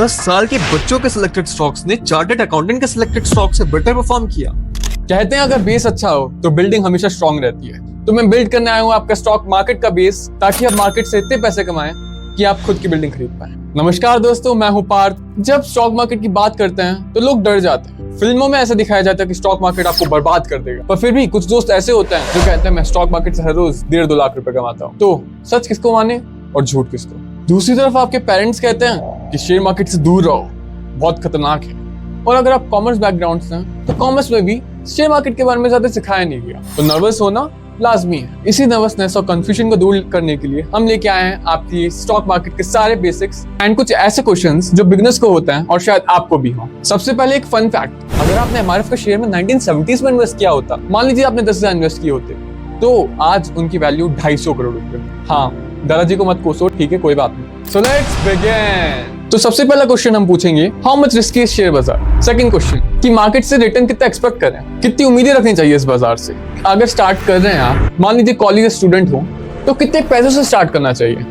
10 साल के बच्चों के सिलेक्टेड स्टॉक्स ने चार्टर्ड अकाउंटेंट के सिलेक्टेड स्टॉक से बेटर परफॉर्म किया। कहते हैं अगर बेस अच्छा हो तो बिल्डिंग हमेशा स्ट्रांग रहती है। तो मैं बिल्ड करने आया हूँ आपका स्टॉक मार्केट का बेस, ताकि आप मार्केट से इतने पैसे कमाएं कि आप खुद की बिल्डिंग खरीद पाएं। नमस्कार दोस्तों, मैं हूँ पार्थ। जब स्टॉक मार्केट की बात करते हैं तो लोग डर जाते हैं। फिल्मों में ऐसा दिखाया जाता है कि स्टॉक मार्केट आपको बर्बाद कर देगा, पर फिर भी कुछ दोस्त ऐसे होते हैं जो कहते हैं मैं स्टॉक मार्केट से हर रोज 1.5-2 लाख रुपए कमाता हूँ। तो सच किसको माने और झूठ किसको? दूसरी तरफ आपके पेरेंट्स कहते हैं कि शेयर मार्केट से दूर रहो, बहुत खतरनाक है। और अगर आप कॉमर्स बैकग्राउंड से हैं तो कॉमर्स में भी शेयर मार्केट के बारे में ज्यादा सिखाया नहीं गया, तो नर्वस होना लाजमी है। इसी नर्वसनेस और कंफ्यूजन को दूर करने के लिए हम लेके आए हैं आपकी स्टॉक मार्केट के सारे बेसिक्स एंड कुछ ऐसे क्वेश्चंस जो बिगिनर्स को होते हैं और शायद आपको भी हो। सबसे पहले एक फन फैक्ट, अगर आपने एमआरएफ के शेयर में 1970s में इन्वेस्ट किया होता, मान लीजिए आपने 10,000 इन्वेस्ट किए होते, तो आज उनकी वैल्यू 250 करोड़ रुपए। हाँ, दादाजी को मत कोसो, ठीक है, कोई बात नहीं। So let's begin. तो सबसे पहला क्वेश्चन हम पूछेंगे, how much risky is share बाजार। सेकंड क्वेश्चन, कि मार्केट से रिटर्न कितना एक्सपेक्ट करें, कितनी उम्मीदें रखनी चाहिए इस बाजार से। अगर स्टार्ट कर रहे हैं आप, मान लीजिए कॉलेज स्टूडेंट हो, तो कितने पैसों से स्टार्ट करना चाहिए।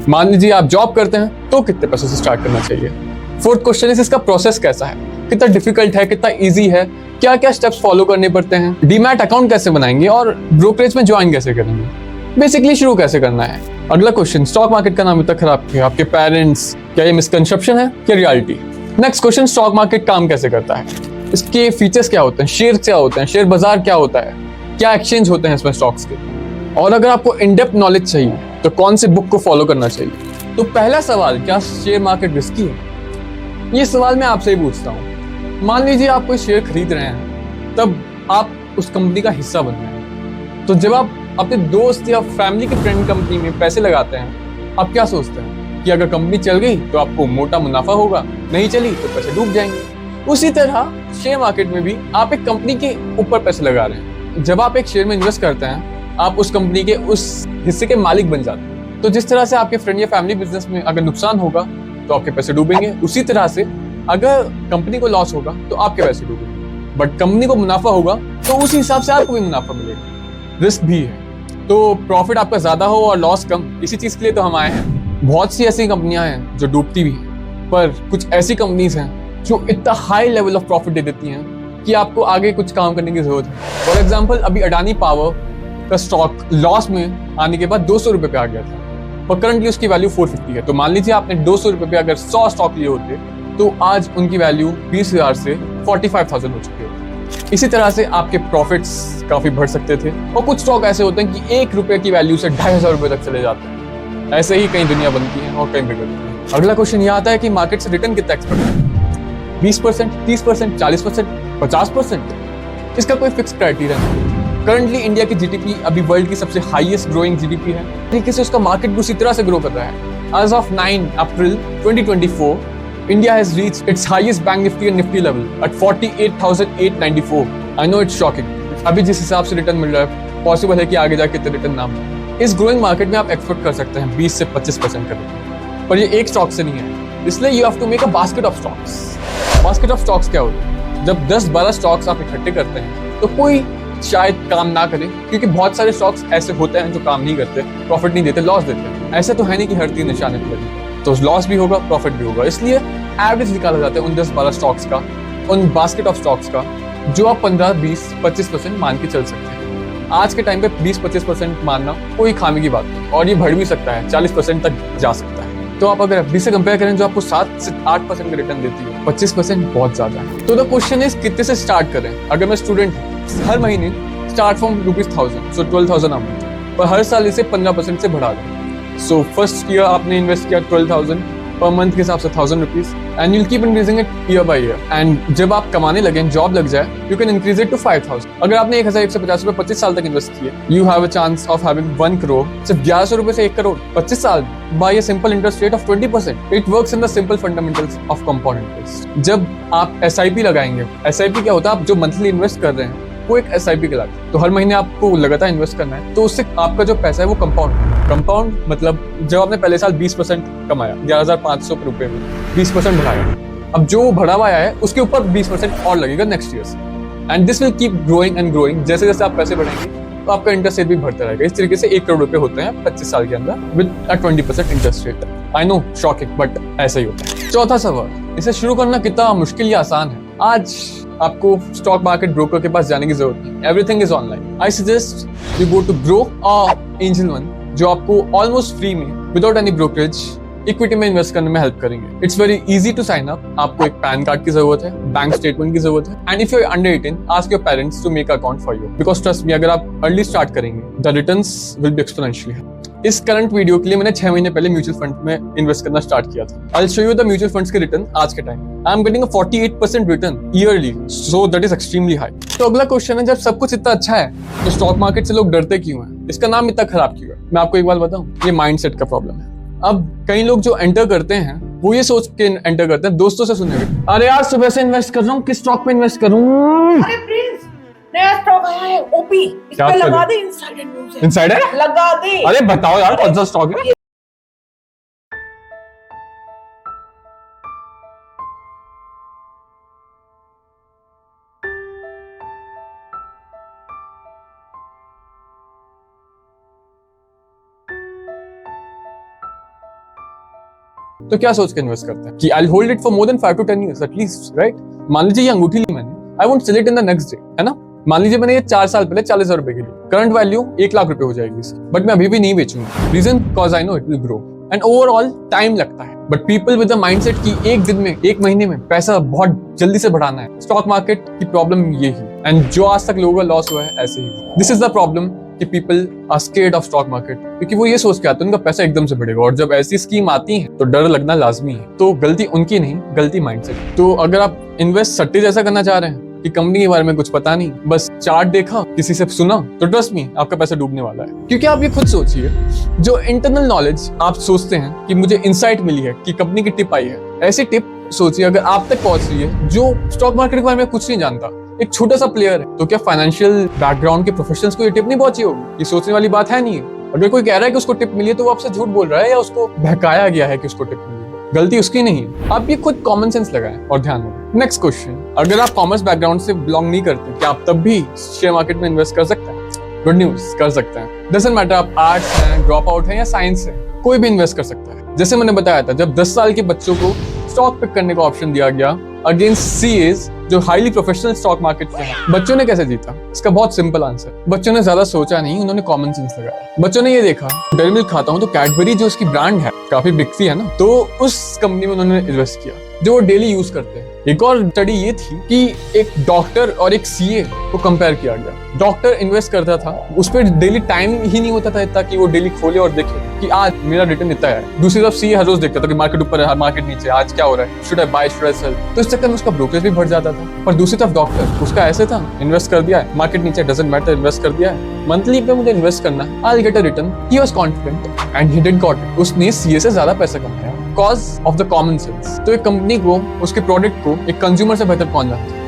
मान लीजिए आप जॉब करते हैं तो कितने पैसों से स्टार्ट करना चाहिए। फोर्थ क्वेश्चन है, इसका प्रोसेस कैसा है, कितना डिफिकल्ट है, कितना ईजी है, क्या क्या स्टेप्स फॉलो करने पड़ते हैं, डीमैट अकाउंट कैसे बनाएंगे और ब्रोकरेज में ज्वाइन कैसे करेंगे, बेसिकली शुरू कैसे करना है। अगला क्वेश्चन, स्टॉक मार्केट का नाम इतना खराब है, आपके पेरेंट्स, क्या ये मिसकंसेप्शन है क्या reality. Next question, stock market काम कैसे करता है, इसके फीचर्स क्या होते हैं, शेयर क्या होते हैं, शेयर बाजार क्या होता है, क्या एक्सचेंज होते हैं इसमें स्टॉक्स के। और अगर आपको इन डेप्थ नॉलेज चाहिए तो कौन से बुक को फॉलो करना चाहिए। तो पहला सवाल, क्या शेयर मार्केट रिस्की है? ये सवाल मैं आपसे ही पूछता हूँ। मान लीजिए आप कोई शेयर खरीद रहे हैं, तब आप उस कंपनी का हिस्सा बन रहे हैं, तो जब आप अपने दोस्त या फैमिली के फ्रेंड कंपनी में पैसे लगाते हैं, आप क्या सोचते हैं कि अगर कंपनी चल गई तो आपको मोटा मुनाफा होगा, नहीं चली तो पैसे डूब जाएंगे। उसी तरह शेयर मार्केट में भी आप एक कंपनी के ऊपर पैसे लगा रहे हैं। जब आप एक शेयर में इन्वेस्ट करते हैं, आप उस कंपनी के उस हिस्से के मालिक बन जाते हैं। तो जिस तरह से आपके फ्रेंड या फैमिली बिजनेस में अगर नुकसान होगा तो आपके पैसे डूबेंगे, उसी तरह से अगर कंपनी को लॉस होगा तो आपके पैसे डूबेंगे। बट कंपनी को मुनाफा होगा तो उस हिसाब से आपको भी मुनाफा मिलेगा। रिस्क भी है, तो प्रॉफिट आपका ज्यादा हो और लॉस कम, इसी चीज के लिए तो हम आए हैं। बहुत सी ऐसी कंपनियां हैं जो डूबती भी हैं, पर कुछ ऐसी कंपनीज हैं जो इतना हाई लेवल ऑफ प्रॉफिट दे देती हैं कि आपको आगे कुछ काम करने की जरूरत है। फॉर एग्जाम्पल, अभी अडानी पावर का स्टॉक लॉस में आने के बाद 200 रुपए पे आ गया था, और करंटली उसकी वैल्यू 450 है। तो मान लीजिए आपने 200 रुपए पे अगर 100 स्टॉक लिए होते तो आज उनकी वैल्यू 20,000 से 45,000 हो चुकी होती। इसी तरह से आपके प्रॉफिट्स काफी बढ़ सकते थे। और कुछ स्टॉक ऐसे होते हैं कि 1 रुपए की वैल्यू से 2,500 रुपए तक चले जाते हैं। ऐसे ही कई दुनिया बनती है और कई बिगड़ती है। अगला क्वेश्चन यह आता है कि मार्केट से रिटर्न कितना एक्सपेक्ट है, 20%, 30%, 40%, 50%। इसका कोई फिक्स क्राइटेरिया नहीं। करंटली इंडिया की जीडीपी अभी वर्ल्ड की सबसे हाईएस्ट ग्रोइंग जीडीपी है, तरीके से उसका मार्केट भी उसी तरह से ग्रो कर रहा है। As of 9 April 2024, India has reached its highest bank nifty and nifty level at 48,894. I know it's shocking. अभी जिस हिसाब से रिटर्न मिल रहा है, पॉसिबल है कि आगे जाके इतना रिटर्न ना मिले। इस ग्रोइंग मार्केट में आप एक्सपेक्ट कर सकते हैं 20 से 25% का रिटर्न, पर ये एक स्टॉक से नहीं है, इसलिए you have to make a basket of stocks. Basket of stocks क्या होता है? जब 10-12 स्टॉक्स आप इकट्ठे करते हैं तो कोई शायद काम ना करे, क्योंकि बहुत सारे स्टॉक्स ऐसे होते हैं जो काम नहीं करते, प्रॉफिट नहीं देते, लॉस देते हैं। ऐसा तो है नहीं कि हर 3 निशाने पे लगे, तो लॉस भी होगा, प्रॉफिट भी होगा। इसलिए एवरेज निकाला जाता है उन 10-12 स्टॉक्स का, उन बास्केट ऑफ स्टॉक्स का, जो आप 15, 20, 25% मान के चल सकते हैं। आज के टाइम पे 20-25% मानना कोई खामी की बात नहीं, और ये बढ़ भी सकता है, 40% तक जा सकता है। तो आप अगर एफडी से कंपेयर करें जो आपको 7 से 8% का रिटर्न देती है, 25% बहुत ज्यादा है। तो द क्वेश्चन इज कितने से स्टार्ट करें। अगर मैं स्टूडेंट हूँ, हर महीने स्टार्ट फ्रॉम ₹1000, सो 12,000 अमाउंट, पर हर साल इसे 15% से बढ़ा दें। सो फर्स्ट ईयर आपने इन्वेस्ट किया 12,000, पर मंथ के हिसाब से 1,000 rupees, and you'll keep increasing it year by year. And जब आप कमाने लगे, जॉब लग जाए, you can increase it to 5,000। अगर आपने 1,150 रुपए 25 साल तक इन्वेस्ट किए, you have a chance of having 1 crore, सिर्फ 1100 रुपए से 1 करोड़ 25 साल by a simple interest rate of 20%। It works in the simple fundamentals of compound interest. जब आप एसआईपी लगाएंगे, एसआईपी क्या होता है, आप जो मंथली इन्वेस्ट कर रहे हैं वो एक एसआईपी कहलाता है। तो हर महीने आपको लगातार इन्वेस्ट करना है, तो उससे आपका जो पैसा है वो कंपाउंड मतलब जब आपने पहले साल 20% कमाया 11,500 रुपए में, 20% बढ़ाया, अब जो बढ़ा हुआ है उसके ऊपर 20% और लगेगा नेक्स्ट ईयर से, and this will keep growing and growing. जैसे जैसे आप पैसे बढ़ाएंगे तो आपका इंटरेस्ट रेट भी बढ़ता रहेगा। इस तरीके से 1 करोड़ रुपए होते हैं 25 साल के अंदर with 20% interest rate. I know, shocking, but ऐसा ही होता है। चौथा सवाल, इसे शुरू करना कितना मुश्किल या आसान है। आज आपको स्टॉक मार्केट ब्रोकर के पास जाने की जरूरत नहीं, everything is online. I suggest you go to Groww Angel One, जो आपको ऑलमोस्ट फ्री में विदाउट एनी ब्रोकरेज इक्विटी में इन्वेस्ट करने में हेल्प करेंगे। It's very easy to sign up. आपको एक पैन कार्ड की जरूरत है, बैंक स्टेटमेंट की जरूरत है, and if you are under 18 ask your parents to make account for you, because trust me, अगर आप अर्ली स्टार्ट करेंगे the returns will be exponentially. इस करंट वीडियो के लिए मैंने 6 महीने पहले म्यूचुअल फंड में इन्वेस्ट करना स्टार्ट किया था। I will show you the mutual funds के रिटर्न आज के time. I am getting a 48% return yearly, so that is extremely high. तो अगला क्वेश्चन है, जब सब कुछ इतना अच्छा है तो स्टॉक मार्केट से लोग डरते क्यों हैं? इसका नाम इतना खराब क्यों है? मैं आपको एक बात बताऊं, ये माइंडसेट का प्रॉब्लम है। अब कई लोग जो एंटर करते हैं वो ये सोच के एंटर करते हैं, दोस्तों से सुने, अरे यार सुबह से इन्वेस्ट कर रहा हूँ, किस स्टॉक पे इन्वेस्ट करूँ? अरे प्लीज, नया स्टॉक आया है ओपी, इस पे लगा दे इनसाइडर न्यूज़। इनसाइडर लगा दे। अरे बताओ यार कौन सा स्टॉक है? तो क्या सोच के इन्वेस्ट करते हैं कि I hold it for more than 5 to 10 years at least, right? मान लीजिए ये अंगूठी ली मैंने, I won't sell it in the next day, है ना? मान लीजिए मैंने ये 4 साल पहले 40,000 रुपए की ली, करंट वैल्यू 1 लाख रुपए हो जाएगी इसकी, बट मैं अभी भी नहीं बेचूंगा। Reason because I know it will grow and overall time लगता है। But people with the mindset कि एक दिन में, एक महीने में पैसा बहुत जल्दी से बढ़ाना है, स्टॉक मार्केट की प्रॉब्लम ये ही, एंड जो आज तक लोगों का लॉस हुआ है ऐसे ही। दिस इज द प्रॉब्लम कि people are scared of stock market, क्योंकि वो ये सोच के आते हैं उनका पैसा एकदम से बढ़ेगा, और जब ऐसी स्कीम आती है तो डर लगना लाजमी है। तो गलती उनकी नहीं, गलती माइंडसेट। तो अगर आप इन्वेस्ट सट्टे जैसा करना चाह रहे हैं कि कंपनी के बारे में कुछ पता नहीं, बस चार्ट देखा, किसी से सुना, तो ट्रस्ट मी आपका पैसा डूबने वाला है। क्योंकि आप ये खुद सोचिए, जो इंटरनल नॉलेज आप सोचते हैं कि मुझे इंसाइट मिली है कि कंपनी की टिप आई है, ऐसी टिप सोचिए अगर आप तक पहुंच रही है जो स्टॉक मार्केट के बारे में कुछ नहीं जानता, एक छोटा सा प्लेयर है, तो क्या फाइनेंशियल बैकग्राउंड के प्रोफेशनल्स को ये टिप नहीं पहुंची होगी? ये सोचने वाली बात है नहीं है। अगर कोई कह रहा है कि उसको टिप मिली है तो वो आपसे झूठ बोल रहा है या उसको बहकाया गया है कि उसको टिप मिली है। गलती उसकी नहीं है, आप ये खुद कॉमन सेंस लगाएं और ध्यान रखें। नेक्स्ट क्वेश्चन, अगर आप कॉमर्स बैकग्राउंड से बिलोंग नहीं करते, क्या आप तब भी शेयर मार्केट में इन्वेस्ट कर सकते हैं? गुड न्यूज, कर सकते हैं। डजंट मैटर आप आर्ट्स हैं, ड्रॉप आउट है या साइंस है, कोई भी इन्वेस्ट कर सकता है। जैसे मैंने बताया था, जब 10 साल के बच्चों को स्टॉक पिक करने का ऑप्शन दिया गया अगेंस्ट सीएस जो हाईली प्रोफेशनल स्टॉक मार्केट के हैं, बच्चों ने कैसे जीता? इसका बहुत सिंपल आंसर, बच्चों ने ज्यादा सोचा नहीं, उन्होंने कॉमन सेंस लगाया। बच्चों ने ये देखा, डेयरी मिल्क खाता हूँ तो कैडबरी जो उसकी ब्रांड है काफी बिकती है ना, तो उस कंपनी में उन्होंने इन्वेस्ट किया जो वो डेली यूज करते हैं। एक और स्टडी ये थी कि एक डॉक्टर और एक सीए को कंपेयर किया गया। डॉक्टर इन्वेस्ट करता था, उस पर डेली टाइम ही नहीं होता था इतना कि वो डेली खोले और देखे कि आज मेरा रिटर्न इतना है। दूसरी तरफ सीए हर रोज देखता था कि मार्केट ऊपर है, मार्केट नीचे, आज क्या हो रहा है, should I buy, should I sell. तो इस चक्कर में उसका ब्रोकरेज भी बढ़ जाता था। पर दूसरी तरफ डॉक्टर, उसका ऐसे था, इन्वेस्ट कर दिया है, मार्केट नीचे डजंट मैटर, इन्वेस्ट कर दिया है, मंथली पे मुझे इन्वेस्ट करना है, I will get a return. He was confident and he did got it. उसने सीए से ज्यादा पैसा कमाया cause of the common sense. तो एक कंपनी को, उसके प्रोडक्ट को एक कंज्यूमर से बेहतर कौन जानता है?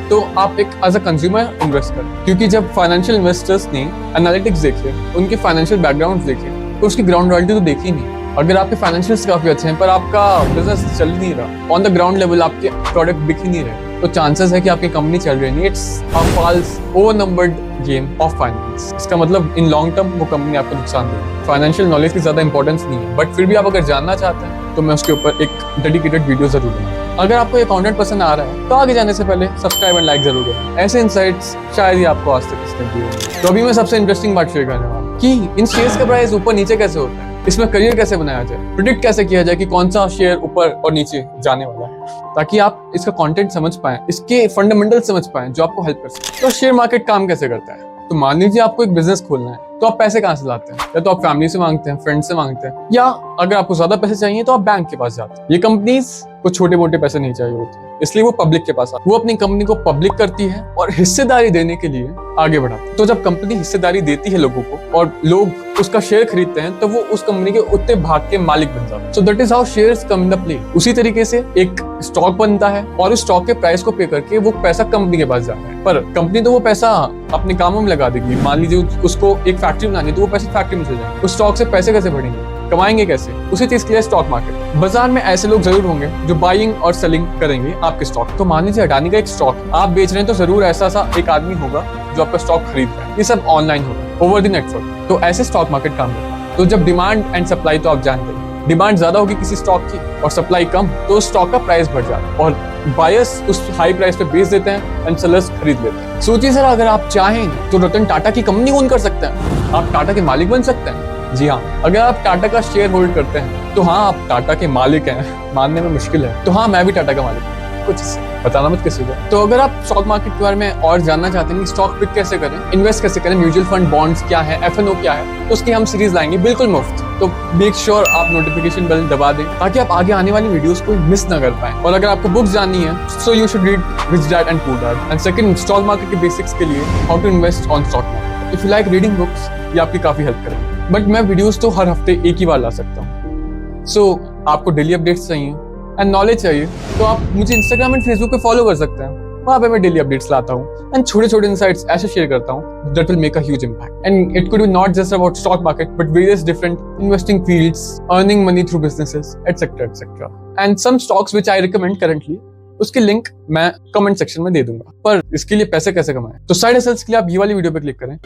तो आप एक एज अ कंज्यूमर इन्वेस्ट करें, क्योंकि जब फाइनेंशियल इन्वेस्टर्स ने एनालिटिक्स देखे, उनके फाइनेंशियल बैकग्राउंड देखे, तो उसकी ग्राउंड रियलिटी तो देखी नहीं। अगर आपके फाइनेंशियल्स काफी अच्छे हैं पर आपका बिजनेस चल नहीं रहा, ऑन द ग्राउंड लेवल आपके प्रोडक्ट बिक ही नहीं रहे, तो चांसेस है कि आपकी कंपनी चल रही नहीं। It's a false over numbered game of finance. इसका मतलब इन लॉन्ग टर्म वो कंपनी आपको नुकसान देगी। फाइनेंशियल नॉलेज की ज्यादा इंपॉर्टेंस नहीं है, बट फिर भी आप अगर जानना चाहते हैं तो मैं उसके ऊपर एक डेडिकेटेड वीडियो जरूर दूंगा। अगर आपको ये कंटेंट पसंद आ रहा है तो आगे जाने से पहले सब्सक्राइब एंड लाइक जरूर करें। ऐसे इनसाइट्स शायद ही आपको आज तक किसने दिए होंगे। तो अभी मैं सबसे इंटरेस्टिंग बात शेयर करने वाला हूं कि इन शेयर्स का प्राइस ऊपर नीचे कैसे होता है, इसमें करियर कैसे बनाया जाए, प्रिडिक्ट कैसे किया जाए कि कौन सा शेयर ऊपर और नीचे जाने वाला है, ताकि आप इसका कंटेंट समझ पाएं, इसके फंडामेंटल समझ पाएं जो आपको हेल्प कर सके। तो शेयर मार्केट काम कैसे करता है? तो मान लीजिए आपको एक बिजनेस खोलना है, तो आप पैसे कहाँ से लाते हैं? या तो आप फैमिली से मांगते हैं, फ्रेंड से मांगते हैं, या अगर आपको ज्यादा पैसे चाहिए तो आप बैंक के पास जाते हैं। ये कंपनीज को छोटे मोटे पैसे नहीं चाहिए होते, इसलिए वो पब्लिक के पास आती है। वो अपनी कंपनी को पब्लिक करती है और हिस्सेदारी देने के लिए आगे बढ़ाती है। तो जब कंपनी हिस्सेदारी देती है लोगों को और लोग उसका शेयर खरीदते हैं, तो वो उस कंपनी के उतने भाग के मालिक बन जाते हैं। सो that is how shares come in the play. उसी तरीके से एक स्टॉक बनता है और उस स्टॉक के प्राइस को पे करके वो पैसा कंपनी के पास जाता है, पर कंपनी तो वो पैसा अपने कामों में लगा देगी। मान लीजिए उसको एक फैक्ट्री बनानी है, तो वो पैसे फैक्ट्री में चले जाएंगे। उस स्टॉक से पैसे कैसे बढ़ेंगे, कमाएंगे कैसे? उसी चीज के लिए स्टॉक मार्केट। बाजार में ऐसे लोग जरूर होंगे जो बाइंग और सेलिंग करेंगे आपके स्टॉक। तो मान लीजिए अडानी का एक स्टॉक आप बेच रहे हैं, तो जरूर ऐसा सा एक आदमी होगा जो आपका स्टॉक खरीद रहा है। ये सब ऑनलाइन होगा, ओवर द नेटवर्क। तो ऐसे स्टॉक मार्केट काम करता है। तो जब डिमांड एंड सप्लाई, तो आप जानते हैं डिमांड ज्यादा होगी किसी स्टॉक की और सप्लाई कम, तो उस स्टॉक का प्राइस बढ़ जाता है और बायर्स उस हाई प्राइस पे बेच देते हैं एंड सेलर्स खरीद लेते हैं। सोचिए सर, अगर आप चाहें तो रतन टाटा की कंपनी ओन कर सकते हैं, आप टाटा के मालिक बन सकते हैं। जी हाँ, अगर आप टाटा का शेयर होल्ड करते हैं तो हाँ, आप टाटा के मालिक हैं। मानने में मुश्किल है, तो हाँ, मैं भी टाटा का मालिक हूँ। कुछ बताना मत किसी को। तो अगर आप स्टॉक मार्केट के बारे में और जानना चाहते हैं कि स्टॉक पिक कैसे करें, इन्वेस्ट कैसे करें, म्यूचुअल फंड, बॉन्ड्स क्या है, एफएनओ क्या है, तो उसकी हम सीरीज लाएंगे बिल्कुल मुफ्त। तो मेक श्योर आप नोटिफिकेशन बेल दबा दें ताकि आप आगे आने वाली वीडियोस को मिस ना कर पाएं। और अगर आपको बुक्स जाननी है, so you should read rich dad and poor dad. And second, stock market के बेसिक्स के लिए how to invest on stock market. If you like reading books, ये आपकी काफी हेल्प करेगी। बट मैं वीडियोस तो हर हफ्ते एक ही बार ला सकता हूँ। सो आपको डेली अपडेट्स चाहिए एंड नॉलेज चाहिए तो आप मुझे इंस्टाग्राम एंड फेसबुक पे फॉलो कर सकते हैं। वहाँ पे मैं डेली अपडेट्स लाता हूँ एंड छोटे छोटे इनसाइट्स ऐसे शेयर करता हूँ that will make a huge impact. And it could be not just about stock market but various different investing fields, earning money through businesses etcetera etcetera. And some stocks which I recommend currently, उसकी link मैं comment section में दे दूंगा। पर इसके लिए पैसे कैसे कमाएं, तो साइड हसल्स के लिए आप ये वाली वीडियो पे क्लिक करें